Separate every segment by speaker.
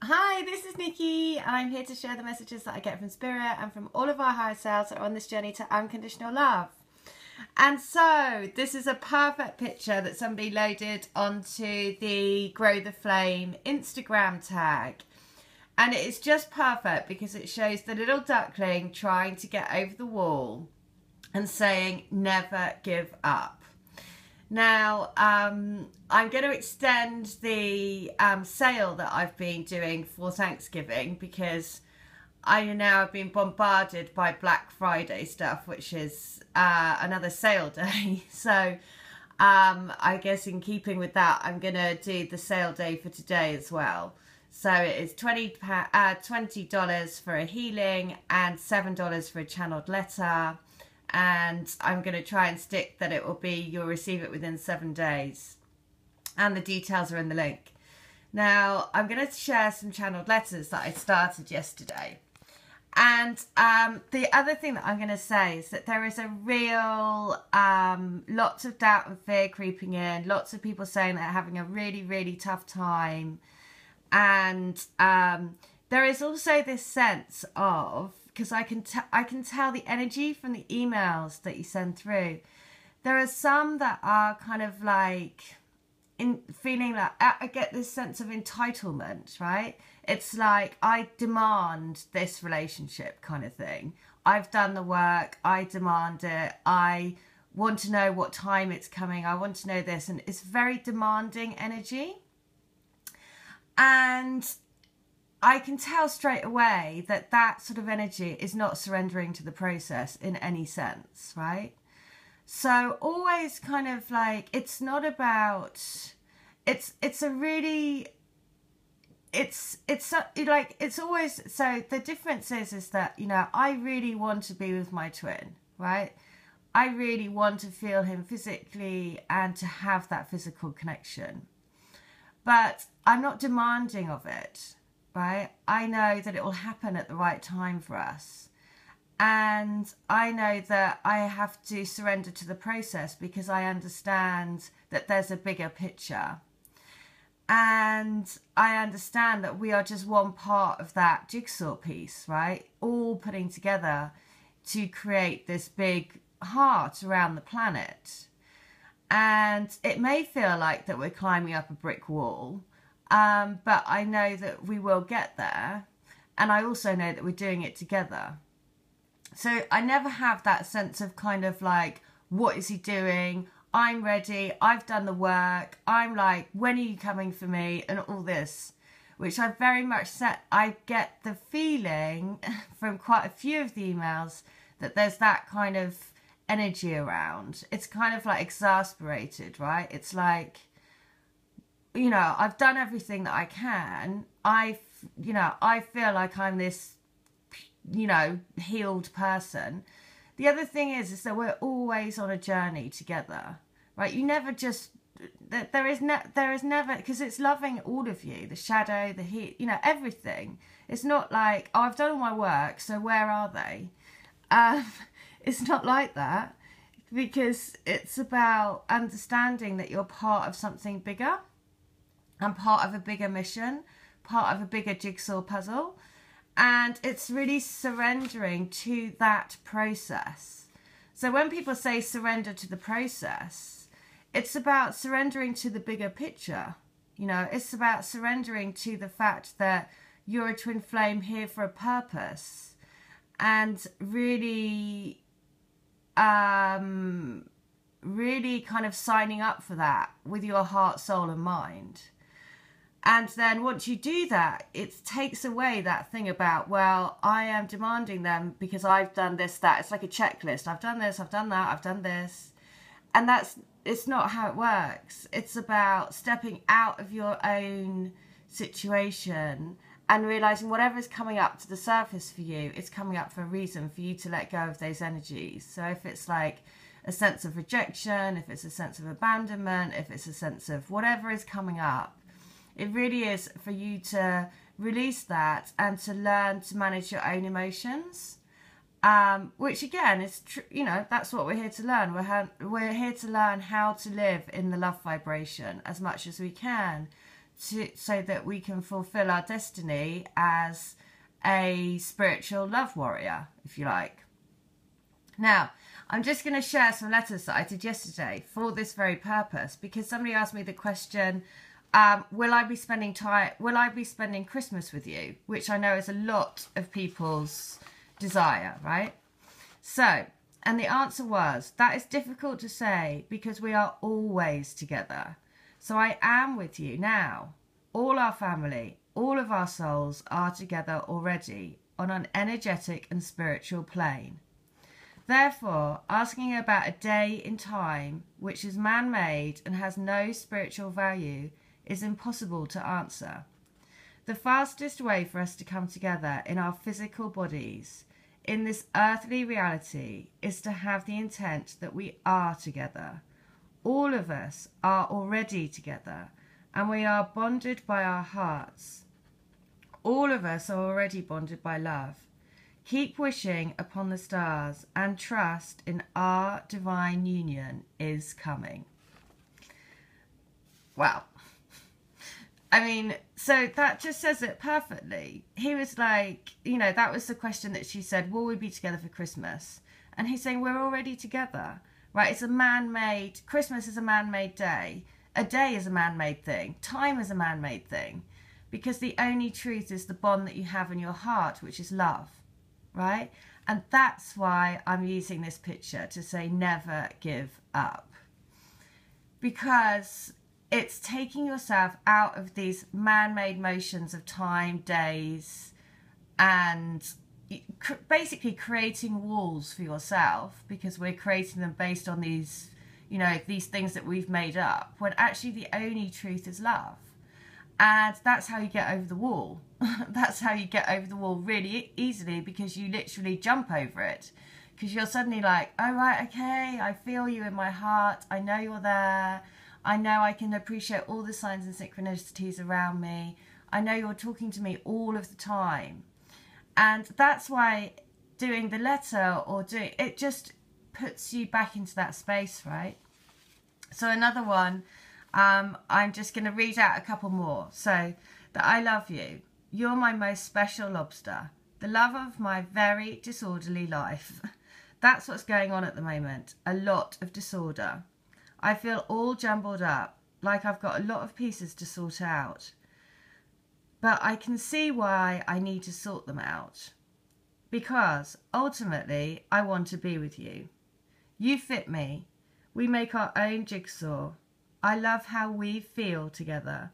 Speaker 1: Hi, this is Nikki, and I'm here to share the messages that I get from Spirit and from all of our higher selves that are on this journey to unconditional love. And so, this is a perfect picture that somebody loaded onto the Grow the Flame Instagram tag. And it is just perfect because it shows the little duckling trying to get over the wall and saying, never give up. Now, I'm going to extend the sale that I've been doing for Thanksgiving because I now have been bombarded by Black Friday stuff, which is another sale day. So I guess in keeping with that, I'm going to do the sale day for today as well. So it is $20 for a healing and $7 for a channeled letter. And I'm going to try and stick that it will be, you'll receive it within 7 days. And the details are in the link. Now, I'm going to share some channeled letters that I started yesterday. And the other thing that I'm going to say is that there is a real, lots of doubt and fear creeping in. Lots of people saying they're having a really, really tough time. And there is also this sense of, because I can tell the energy from the emails that you send through. There are some that are kind of like feeling like I get this sense of entitlement, right? It's like I demand this relationship kind of thing. I've done the work. I demand it. I want to know what time it's coming. I want to know this, and it's very demanding energy. And I can tell straight away that that sort of energy is not surrendering to the process in any sense, right? So always kind of like, it's not about, it's always, so the difference is that, you know, I really want to be with my twin, right? I really want to feel him physically and to have that physical connection. But I'm not demanding of it. Right? I know that it will happen at the right time for us. And I know that I have to surrender to the process because I understand that there's a bigger picture. And I understand that we are just one part of that jigsaw piece, right? All putting together to create this big heart around the planet. And it may feel like that we're climbing up a brick wall. But I know that we will get there. And I also know that we're doing it together. So I never have that sense of kind of like, what is he doing? I'm ready. I've done the work. I'm like, when are you coming for me? And all this, which I very much set. I get the feeling from quite a few of the emails that there's that kind of energy around. It's kind of like exasperated, right? It's like, you know, I've done everything that I can. I feel like I'm this, you know, healed person. The other thing is that we're always on a journey together, right? You never just, there is never, because it's loving all of you, the shadow, the heat, you know, everything. It's not like, oh, I've done all my work, so where are they? It's not like that, because it's about understanding that you're part of something bigger. And part of a bigger mission, part of a bigger jigsaw puzzle. And it's really surrendering to that process. So when people say surrender to the process, it's about surrendering to the bigger picture. You know, it's about surrendering to the fact that you're a twin flame here for a purpose. And really, really kind of signing up for that with your heart, soul and mind. And then once you do that, it takes away that thing about, well, I am demanding them because I've done this, that. It's like a checklist. I've done this, I've done that, I've done this. And it's not how it works. It's about stepping out of your own situation and realizing whatever is coming up to the surface for you, it's coming up for a reason, for you to let go of those energies. So if it's like a sense of rejection, if it's a sense of abandonment, if it's a sense of whatever is coming up, it really is for you to release that and to learn to manage your own emotions, which again is, you know, that's what we're here to learn. We're here to learn how to live in the love vibration as much as we can, so that we can fulfill our destiny as a spiritual love warrior, if you like. Now, I'm just going to share some letters that I did yesterday for this very purpose, because somebody asked me the question, will I be spending Christmas with you? Which I know is a lot of people's desire, right? So, and the answer was, that is difficult to say because we are always together. So I am with you now. All our family, all of our souls are together already on an energetic and spiritual plane. Therefore, asking about a day in time, which is man-made and has no spiritual value, is impossible to answer. The fastest way for us to come together in our physical bodies, in this earthly reality, is to have the intent that we are together. All of us are already together, and we are bonded by our hearts. All of us are already bonded by love. Keep wishing upon the stars and trust in our divine union is coming. Wow. I mean, so that just says it perfectly. He was like, you know, that was the question that she said, will we be together for Christmas? And he's saying, we're already together, right? It's a man-made, Christmas is a man-made day. A day is a man-made thing. Time is a man-made thing. Because the only truth is the bond that you have in your heart, which is love. Right? And that's why I'm using this picture to say never give up. Because it's taking yourself out of these man-made motions of time, days, and basically creating walls for yourself, because we're creating them based on these, you know, these things that we've made up, when actually the only truth is love. And that's how you get over the wall. That's how you get over the wall really easily, because you literally jump over it. Because you're suddenly like, oh, right, okay, I feel you in my heart. I know you're there. I know I can appreciate all the signs and synchronicities around me. I know you're talking to me all of the time. And that's why doing the letter or doing it just puts you back into that space, right? So another one. I'm just going to read out a couple more. So, that I love you. You're my most special lobster. The love of my very disorderly life. That's what's going on at the moment. A lot of disorder. I feel all jumbled up, like I've got a lot of pieces to sort out. But I can see why I need to sort them out. Because, ultimately, I want to be with you. You fit me. We make our own jigsaw. I love how we feel together.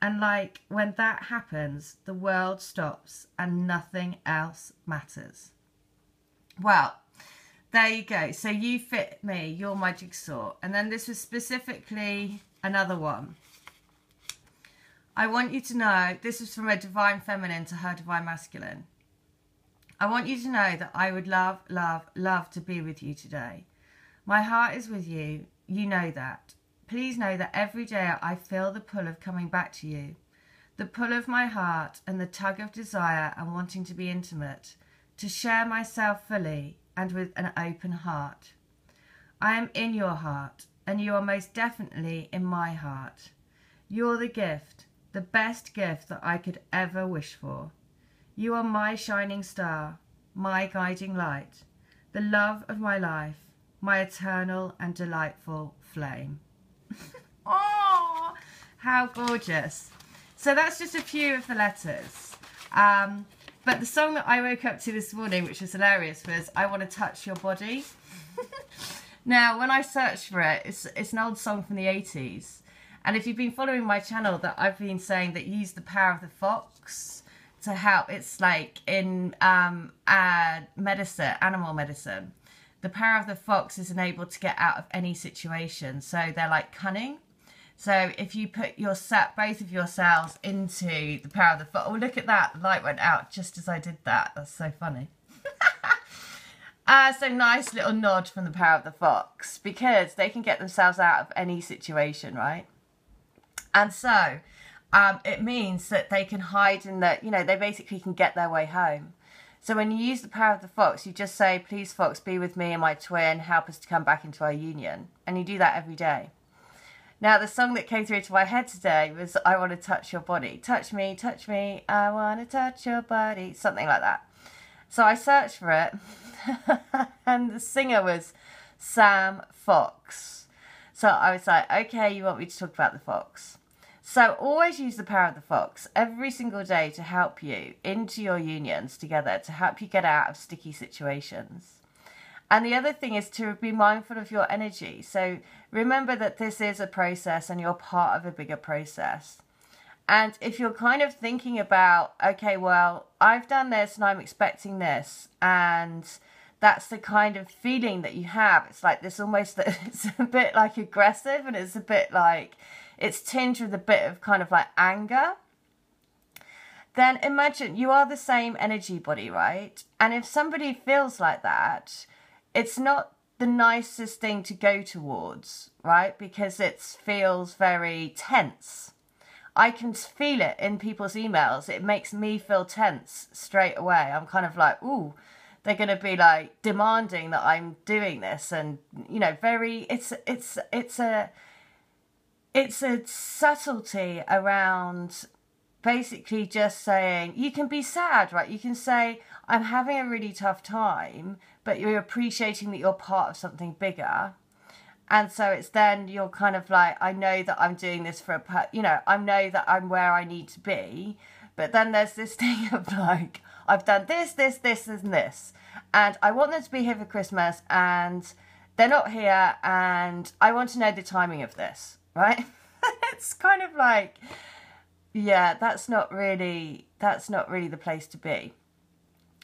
Speaker 1: And like when that happens, the world stops and nothing else matters. Well, there you go. So you fit me, you're my jigsaw. And then this was specifically another one. I want you to know, this was from a divine feminine to her divine masculine. I want you to know that I would love, love, love to be with you today. My heart is with you. You know that. Please know that every day I feel the pull of coming back to you, the pull of my heart and the tug of desire and wanting to be intimate, to share myself fully and with an open heart. I am in your heart and you are most definitely in my heart. You're the gift, the best gift that I could ever wish for. You are my shining star, my guiding light, the love of my life, my eternal and delightful flame. Oh, how gorgeous. So that's just a few of the letters. But the song that I woke up to this morning, which was hilarious, was I Want to Touch Your Body. Now, when I searched for it, it's an old song from the 80s. And if you've been following my channel, that I've been saying that use the power of the fox to help. It's like in medicine, animal medicine. The power of the fox is enabled to get out of any situation. So they're like cunning. So if you put both of your cells into the power of the fox. Oh, look at that. The light went out just as I did that. That's so funny. So nice little nod from the power of the fox, because they can get themselves out of any situation, right? And so it means that they can hide in the, you know, they basically can get their way home. So when you use the power of the fox, you just say, please, fox, be with me and my twin, help us to come back into our union. And you do that every day. Now, the song that came through to my head today was I Want to Touch Your Body. Touch me, I want to touch your body. Something like that. So I searched for it, and the singer was Sam Fox. So I was like, okay, you want me to talk about the fox. So always use the power of the fox every single day to help you into your unions together, to help you get out of sticky situations. And the other thing is to be mindful of your energy. So remember that this is a process and you're part of a bigger process. And if you're kind of thinking about, okay, well, I've done this and I'm expecting this, and that's the kind of feeling that you have. It's like this almost, that it's a bit like aggressive, and it's a bit like, it's tinged with a bit of kind of like anger. Then imagine you are the same energy body, right? And if somebody feels like that, it's not the nicest thing to go towards, right? Because it feels very tense. I can feel it in people's emails. It makes me feel tense straight away. I'm kind of like, ooh, they're going to be like demanding that I'm doing this, and you know, very. It's a subtlety around basically just saying, you can be sad, right? You can say, I'm having a really tough time, but you're appreciating that you're part of something bigger. And so it's then you're kind of like, I know that I'm doing this for I know that I'm where I need to be. But then there's this thing of like, I've done this, and this. And I want them to be here for Christmas, and they're not here, and I want to know the timing of this, right? It's kind of like, yeah, that's not really the place to be.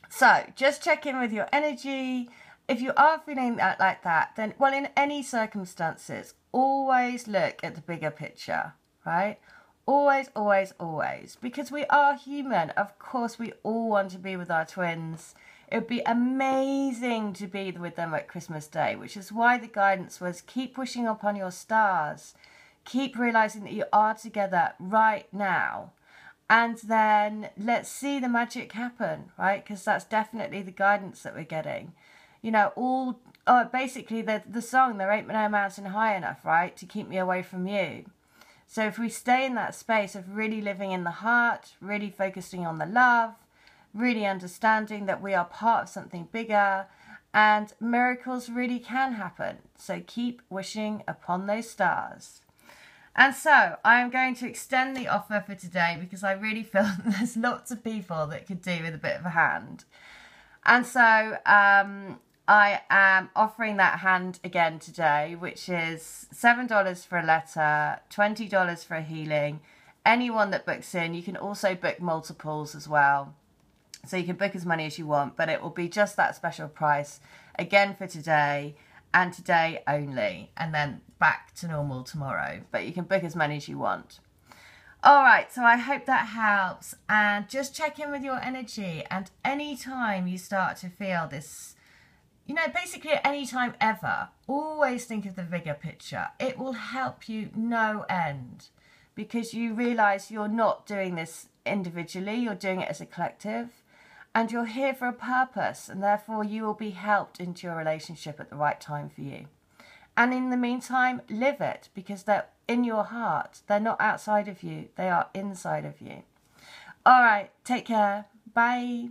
Speaker 1: So just check in with your energy. If you are feeling like that, then, well, in any circumstances, always look at the bigger picture, right? Always, always, always. Because we are human. Of course, we all want to be with our twins. It would be amazing to be with them at Christmas Day, which is why the guidance was keep pushing up on your stars. Keep realizing that you are together right now. And then let's see the magic happen, right? Because that's definitely the guidance that we're getting. You know, basically the song, there ain't no mountain high enough, right, to keep me away from you. So if we stay in that space of really living in the heart, really focusing on the love, really understanding that we are part of something bigger, and miracles really can happen. So keep wishing upon those stars. And so I'm going to extend the offer for today because I really feel there's lots of people that could do with a bit of a hand. And so I am offering that hand again today, which is $7 for a letter, $20 for a healing. Anyone that books in, you can also book multiples as well. So you can book as many as you want, but it will be just that special price again for today and today only, and then back to normal tomorrow. But you can book as many as you want. All right, so I hope that helps. And just check in with your energy. And anytime you start to feel this, you know, basically at any time ever, always think of the bigger picture. It will help you no end, because you realize you're not doing this individually, you're doing it as a collective, and you're here for a purpose, and therefore you will be helped into your relationship at the right time for you. And in the meantime, live it, because they're in your heart. They're not outside of you, they are inside of you. All right, take care. Bye.